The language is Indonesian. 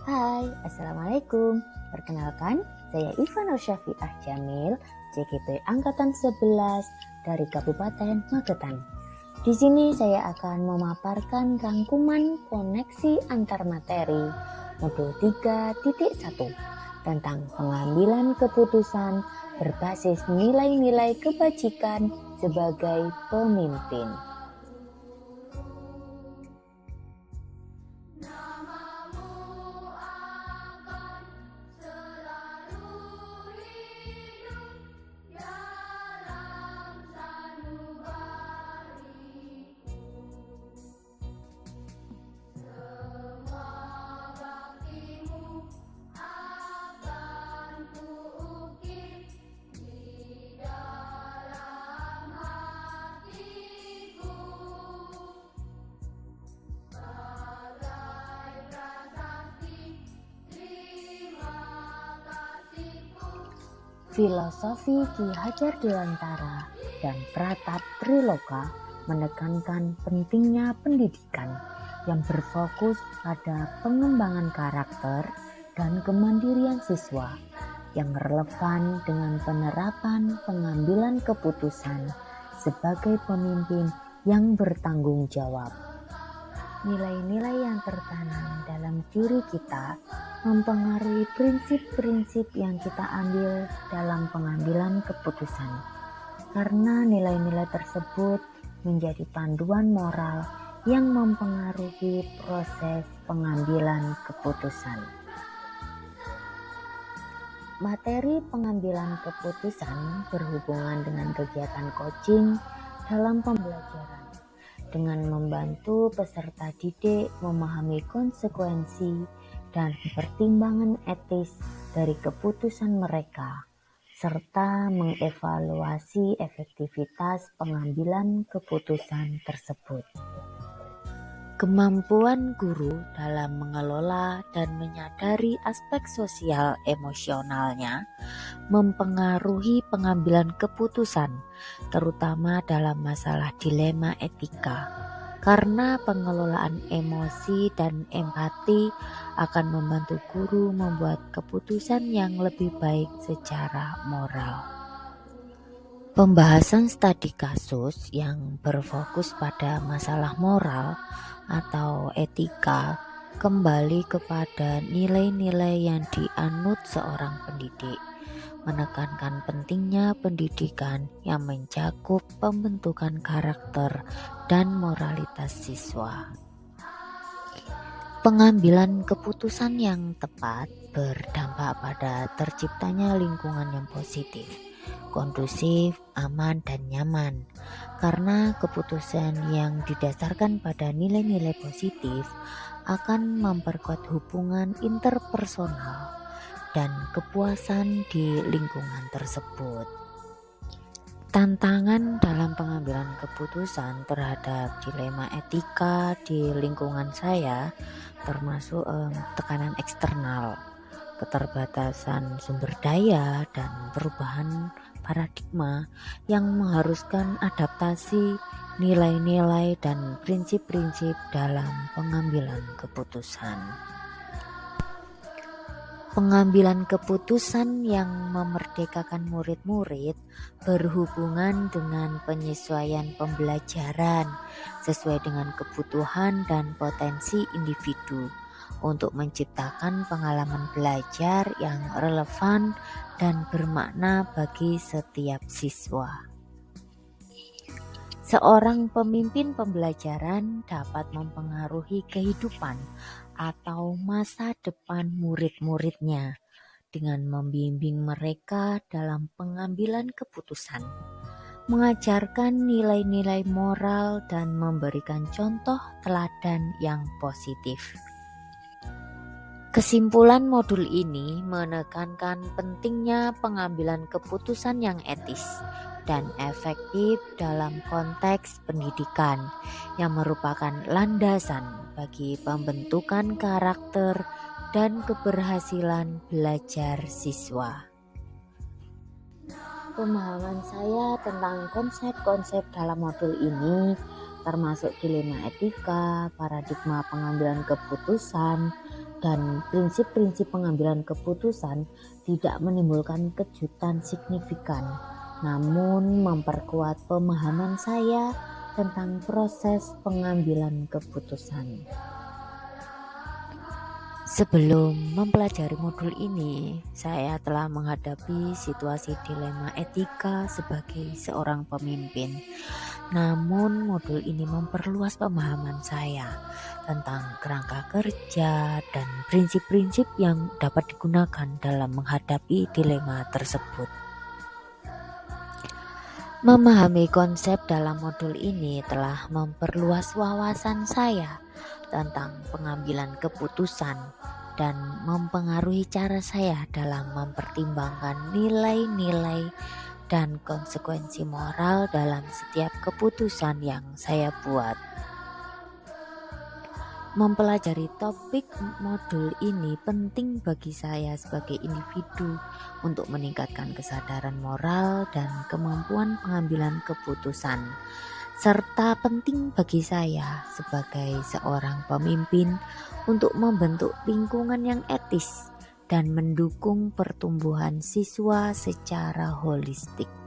Hai, Assalamualaikum. Perkenalkan, saya Iva Nur Syafiah Jamil, CGP Angkatan 11 dari Kabupaten Magetan. Di sini saya akan memaparkan rangkuman koneksi antar materi modul 3.1 tentang pengambilan keputusan berbasis nilai-nilai kebajikan sebagai pemimpin. Filosofi Ki Hajar Dewantara dan Pratap Triloka menekankan pentingnya pendidikan yang berfokus pada pengembangan karakter dan kemandirian siswa yang relevan dengan penerapan pengambilan keputusan sebagai pemimpin yang bertanggung jawab. Nilai-nilai yang tertanam dalam diri kita mempengaruhi prinsip-prinsip yang kita ambil dalam pengambilan keputusan, karena nilai-nilai tersebut menjadi panduan moral yang mempengaruhi proses pengambilan keputusan. Materi pengambilan keputusan berhubungan dengan kegiatan coaching dalam pembelajaran, dengan membantu peserta didik memahami konsekuensi dan pertimbangan etis dari keputusan mereka, serta mengevaluasi efektivitas pengambilan keputusan tersebut. Kemampuan guru dalam mengelola dan menyadari aspek sosial emosionalnya mempengaruhi pengambilan keputusan, terutama dalam masalah dilema etika, karena pengelolaan emosi dan empati akan membantu guru membuat keputusan yang lebih baik secara moral. Pembahasan studi kasus yang berfokus pada masalah moral atau etika kembali kepada nilai-nilai yang dianut seorang pendidik, menekankan pentingnya pendidikan yang mencakup pembentukan karakter dan moralitas siswa. Pengambilan keputusan yang tepat berdampak pada terciptanya lingkungan yang positif, kondusif, aman, dan nyaman. Karena keputusan yang didasarkan pada nilai-nilai positif akan memperkuat hubungan interpersonal dan kepuasan di lingkungan tersebut. Tantangan dalam pengambilan keputusan terhadap dilema etika di lingkungan saya termasuk tekanan eksternal, keterbatasan sumber daya, dan perubahan paradigma yang mengharuskan adaptasi nilai-nilai dan prinsip-prinsip dalam pengambilan keputusan. Pengambilan keputusan yang memerdekakan murid-murid berhubungan dengan penyesuaian pembelajaran sesuai dengan kebutuhan dan potensi individu untuk menciptakan pengalaman belajar yang relevan dan bermakna bagi setiap siswa. Seorang pemimpin pembelajaran dapat mempengaruhi kehidupan atau masa depan murid-muridnya dengan membimbing mereka dalam pengambilan keputusan, mengajarkan nilai-nilai moral, dan memberikan contoh teladan yang positif. Kesimpulan modul ini menekankan pentingnya pengambilan keputusan yang etis dan efektif dalam konteks pendidikan yang merupakan landasan bagi pembentukan karakter dan keberhasilan belajar siswa. Pemahaman saya tentang konsep-konsep dalam modul ini termasuk dilema etika, paradigma pengambilan keputusan, dan prinsip-prinsip pengambilan keputusan tidak menimbulkan kejutan signifikan, namun memperkuat pemahaman saya tentang proses pengambilan keputusan. Sebelum mempelajari modul ini, saya telah menghadapi situasi dilema etika sebagai seorang pemimpin. Namun, modul ini memperluas pemahaman saya tentang kerangka kerja dan prinsip-prinsip yang dapat digunakan dalam menghadapi dilema tersebut. Memahami konsep dalam modul ini telah memperluas wawasan saya tentang pengambilan keputusan dan mempengaruhi cara saya dalam mempertimbangkan nilai-nilai dan konsekuensi moral dalam setiap keputusan yang saya buat. Mempelajari topik modul ini penting bagi saya sebagai individu untuk meningkatkan kesadaran moral dan kemampuan pengambilan keputusan, serta penting bagi saya sebagai seorang pemimpin untuk membentuk lingkungan yang etis dan mendukung pertumbuhan siswa secara holistik.